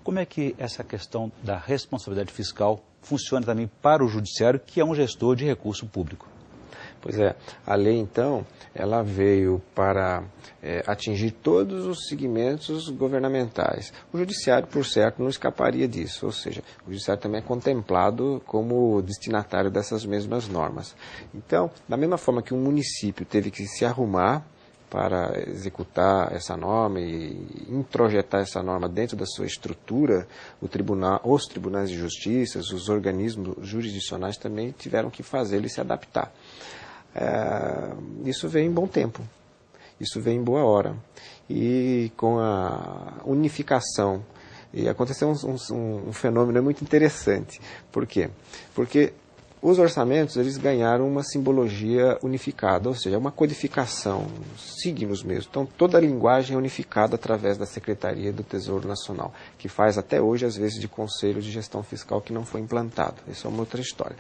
Como é que essa questão da responsabilidade fiscal funciona também para o judiciário, que é um gestor de recurso público? Pois é, a lei, então, ela veio para atingir todos os segmentos governamentais. O judiciário, por certo, não escaparia disso, ou seja, o judiciário também é contemplado como destinatário dessas mesmas normas. Então, da mesma forma que um município teve que se arrumar para executar essa norma e introjetar essa norma dentro da sua estrutura, os tribunais de justiça, os organismos jurisdicionais também tiveram que fazê-lo e se adaptar. Isso vem em bom tempo, isso vem em boa hora. E com a unificação, e aconteceu um fenômeno muito interessante. Por quê? Porque os orçamentos, eles ganharam uma simbologia unificada, ou seja, uma codificação, signos mesmo. Então, toda a linguagem é unificada através da Secretaria do Tesouro Nacional, que faz até hoje, às vezes, de conselho de gestão fiscal que não foi implantado. Isso é uma outra história.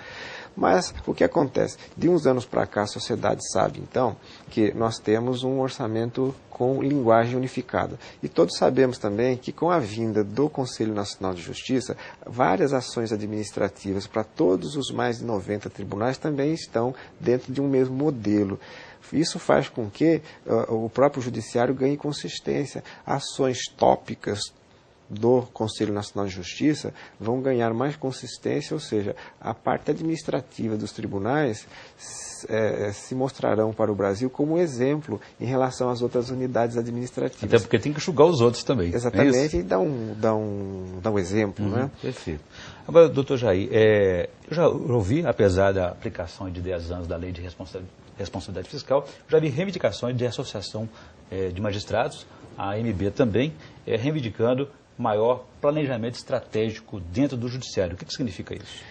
Mas, o que acontece? De uns anos para cá, a sociedade sabe, então, que nós temos um orçamento com linguagem unificada. E todos sabemos também que, com a vinda do Conselho Nacional de Justiça, várias ações administrativas para todos os mais de 90 tribunais também estão dentro de um mesmo modelo. Isso faz com que o próprio judiciário ganhe consistência. Ações tópicas do Conselho Nacional de Justiça vão ganhar mais consistência, ou seja, a parte administrativa dos tribunais se mostrarão para o Brasil como exemplo em relação às outras unidades administrativas. Até porque tem que julgar os outros também. Exatamente, e dá um exemplo. Né? Perfeito. Agora, doutor Jair, eu já ouvi, apesar da aplicação de 10 anos da Lei de Responsabilidade Fiscal, já vi reivindicações de associação de magistrados, a AMB também, reivindicando maior planejamento estratégico dentro do judiciário. O que significa isso?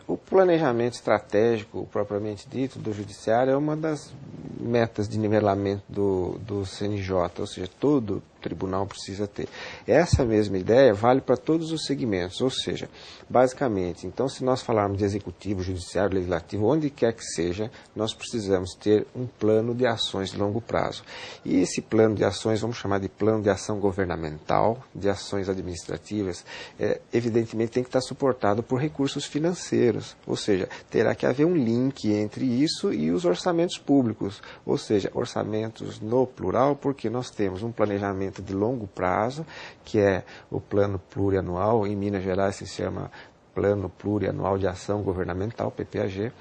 O planejamento estratégico, propriamente dito, do judiciário é uma das metas de nivelamento do CNJ, ou seja, todo tribunal precisa ter. Essa mesma ideia vale para todos os segmentos, ou seja, basicamente, então se nós falarmos de executivo, judiciário, legislativo, onde quer que seja, nós precisamos ter um plano de ações de longo prazo. E esse plano de ações, vamos chamar de plano de ação governamental, de ações administrativas, evidentemente tem que estar suportado por recursos financeiros, ou seja, terá que haver um link entre isso e os orçamentos públicos, ou seja, orçamentos no plural, porque nós temos um planejamento de longo prazo, que é o plano plurianual, em Minas Gerais se chama Plano Plurianual de Ação Governamental, PPAG,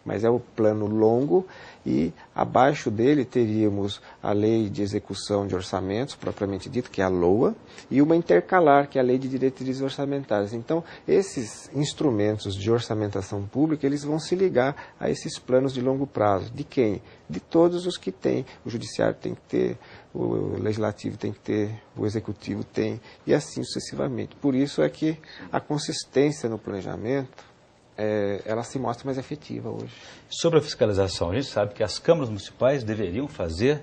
mas é o plano longo e abaixo dele teríamos a Lei de Execução de Orçamentos, propriamente dito, que é a LOA, e uma intercalar, que é a Lei de Diretrizes Orçamentárias. Então, esses instrumentos de orçamentação pública, eles vão se ligar a esses planos de longo prazo. De quem? De todos os que têm. O Judiciário tem que ter, o Legislativo tem que ter, o Executivo tem, e assim sucessivamente. Por isso é que a consistência no planejamento, ela se mostra mais efetiva hoje. Sobre a fiscalização, a gente sabe que as câmaras municipais deveriam fazer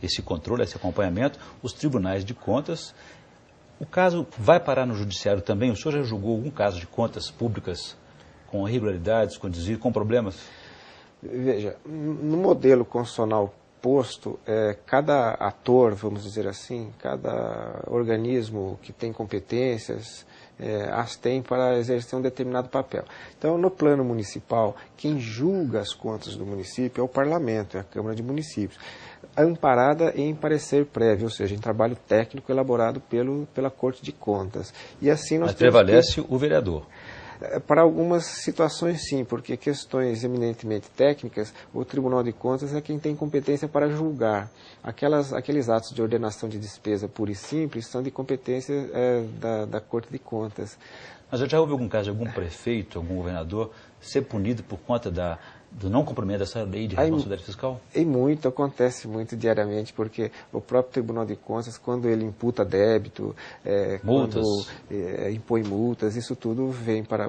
esse controle, esse acompanhamento, os tribunais de contas. O caso vai parar no judiciário também? O senhor já julgou algum caso de contas públicas com irregularidades, com desvio, com problemas? Veja, no modelo constitucional posto, cada ator, vamos dizer assim, cada organismo que tem competências, as tem para exercer um determinado papel. Então, no plano municipal, quem julga as contas do município é o parlamento, é a Câmara de Municípios, amparada em parecer prévio, ou seja, em trabalho técnico elaborado pela Corte de Contas. E assim nós Mas prevalece o vereador. Para algumas situações, sim, porque questões eminentemente técnicas, o Tribunal de Contas é quem tem competência para julgar. Aqueles atos de ordenação de despesa pura e simples são de competência da Corte de Contas. Mas já houve algum caso de algum prefeito, algum governador ser punido por conta do não cumprimento dessa lei de responsabilidade fiscal? Acontece muito diariamente, porque o próprio Tribunal de Contas, quando ele imputa débito, multas, quando impõe multas, isso tudo vem para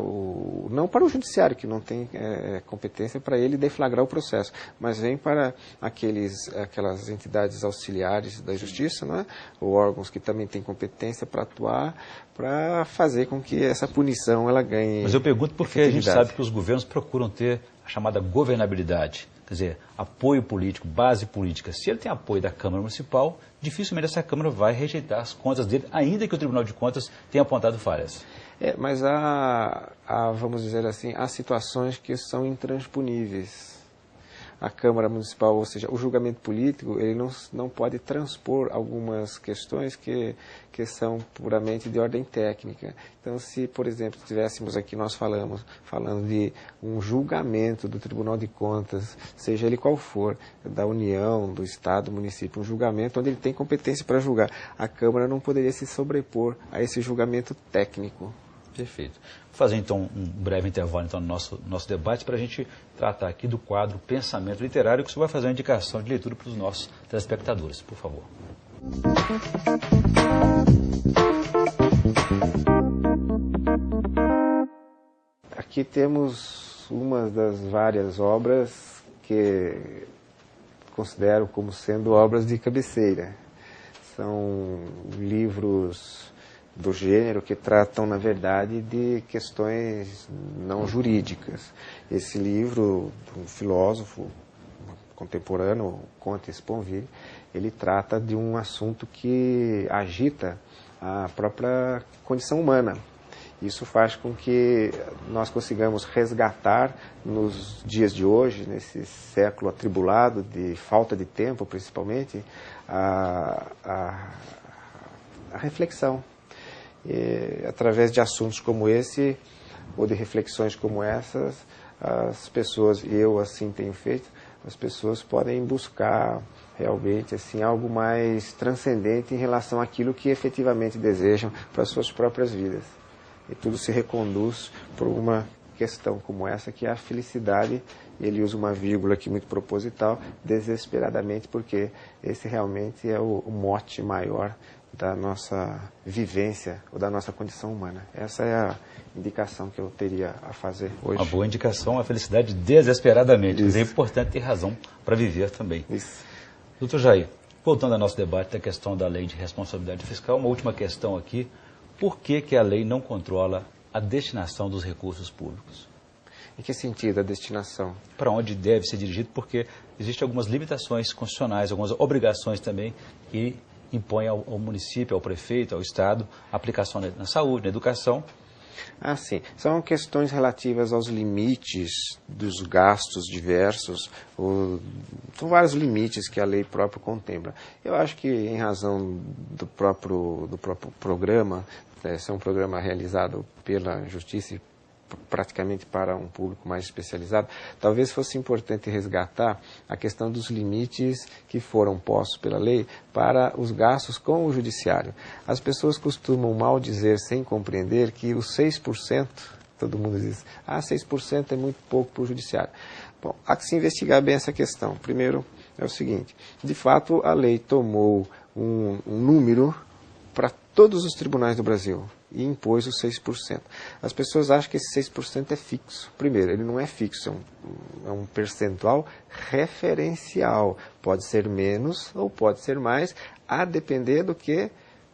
não para o judiciário, que não tem competência para ele deflagrar o processo, mas vem para aquelas entidades auxiliares da justiça, né, ou órgãos que também têm competência para atuar, para fazer com que essa punição ela ganhe. Mas eu pergunto porque a gente sabe que os governos procuram ter a chamada governabilidade. quer dizer, apoio político, base política. Se ele tem apoio da Câmara Municipal, dificilmente essa Câmara vai rejeitar as contas dele, ainda que o Tribunal de Contas tenha apontado falhas. Mas vamos dizer assim, há situações que são intransponíveis. A Câmara Municipal, ou seja, o julgamento político, ele não pode transpor algumas questões que são puramente de ordem técnica. Então, se, por exemplo, estivéssemos aqui, nós falando de um julgamento do Tribunal de Contas, seja ele qual for, da União, do Estado, do município, um julgamento onde ele tem competência para julgar, a Câmara não poderia se sobrepor a esse julgamento técnico. Perfeito. Vou fazer então um breve intervalo então, no nosso debate para a gente tratar aqui do quadro Pensamento Literário, que o senhor vai fazer uma indicação de leitura para os nossos telespectadores, por favor. Aqui temos uma das várias obras que considero como sendo obras de cabeceira. São livros do gênero que tratam, na verdade, de questões não jurídicas. Esse livro, de um filósofo contemporâneo, Comte Sponville, ele trata de um assunto que agita a própria condição humana. Isso faz com que nós consigamos resgatar, nos dias de hoje, nesse século atribulado, de falta de tempo, principalmente, a reflexão. Através de assuntos como esse, ou de reflexões como essas, as pessoas, e eu assim tenho feito, as pessoas podem buscar realmente assim, algo mais transcendente em relação àquilo que efetivamente desejam para as suas próprias vidas. E tudo se reconduz por uma questão como essa, que é a felicidade. Ele usa uma vírgula aqui muito proposital, desesperadamente, porque esse realmente é o mote maior da nossa vivência ou da nossa condição humana. Essa é a indicação que eu teria a fazer hoje. Uma boa indicação, a felicidade desesperadamente. Mas é importante ter razão para viver também. Isso. Doutor Jair, voltando ao nosso debate da questão da lei de responsabilidade fiscal, uma última questão aqui. Por que a lei não controla a destinação dos recursos públicos? Em que sentido a destinação? Para onde deve ser dirigido, porque existem algumas limitações constitucionais, algumas obrigações também que impõe ao município, ao prefeito, ao Estado, a aplicação na saúde, na educação. Sim. São questões relativas aos limites dos gastos diversos, são vários limites que a lei própria contempla. Eu acho que, em razão do próprio programa, esse é um programa realizado pela Justiça e praticamente para um público mais especializado, talvez fosse importante resgatar a questão dos limites que foram postos pela lei para os gastos com o judiciário. As pessoas costumam mal dizer, sem compreender, que os 6%, todo mundo diz, 6% é muito pouco para o judiciário. Bom, há que se investigar bem essa questão. Primeiro, é o seguinte, de fato, a lei tomou um número para todos os tribunais do Brasil e impôs os 6%. As pessoas acham que esse 6% é fixo. Primeiro, ele não é fixo, é um percentual referencial. Pode ser menos ou pode ser mais, a depender do que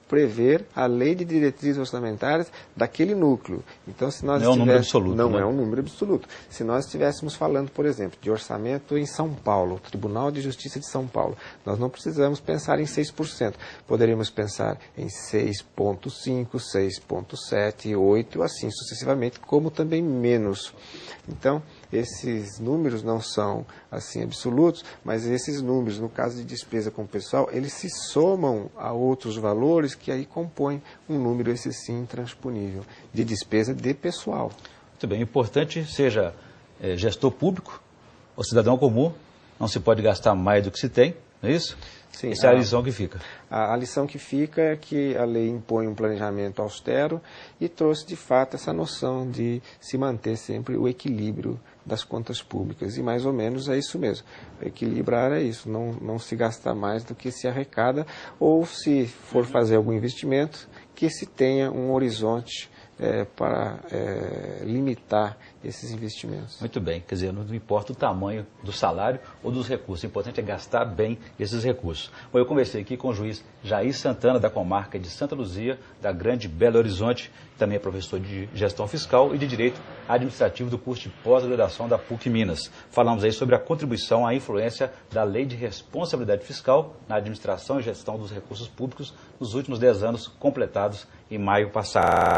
prever a lei de diretrizes orçamentárias daquele núcleo. Então, se nós não é um número absoluto. Não é um número absoluto. Se nós estivéssemos falando, por exemplo, de orçamento em São Paulo, Tribunal de Justiça de São Paulo, nós não precisamos pensar em 6%. Poderíamos pensar em 6,5%, 6,7%, 8%, assim sucessivamente, como também menos. Então, esses números não são assim absolutos, mas esses números, no caso de despesa com o pessoal, eles se somam a outros valores que aí compõem um número, esse sim, intransponível, de despesa de pessoal. Muito bem, importante seja gestor público ou cidadão comum, não se pode gastar mais do que se tem, não é isso? Sim, essa é a lição que fica. A lição que fica é que a lei impõe um planejamento austero e trouxe, de fato, essa noção de se manter sempre o equilíbrio das contas públicas. E, mais ou menos, é isso mesmo. Equilibrar é isso, não se gastar mais do que se arrecada, ou, se for fazer algum investimento, que se tenha um horizonte para limitar esses investimentos. Muito bem, quer dizer, não importa o tamanho do salário ou dos recursos, o importante é gastar bem esses recursos. Bom, eu conversei aqui com o juiz Jair Santana, da comarca de Santa Luzia, da Grande Belo Horizonte, também é professor de gestão fiscal e de direito administrativo do curso de pós-graduação da PUC Minas. Falamos aí sobre a contribuição à influência da Lei de Responsabilidade Fiscal na administração e gestão dos recursos públicos nos últimos 10 anos, completados em maio passado.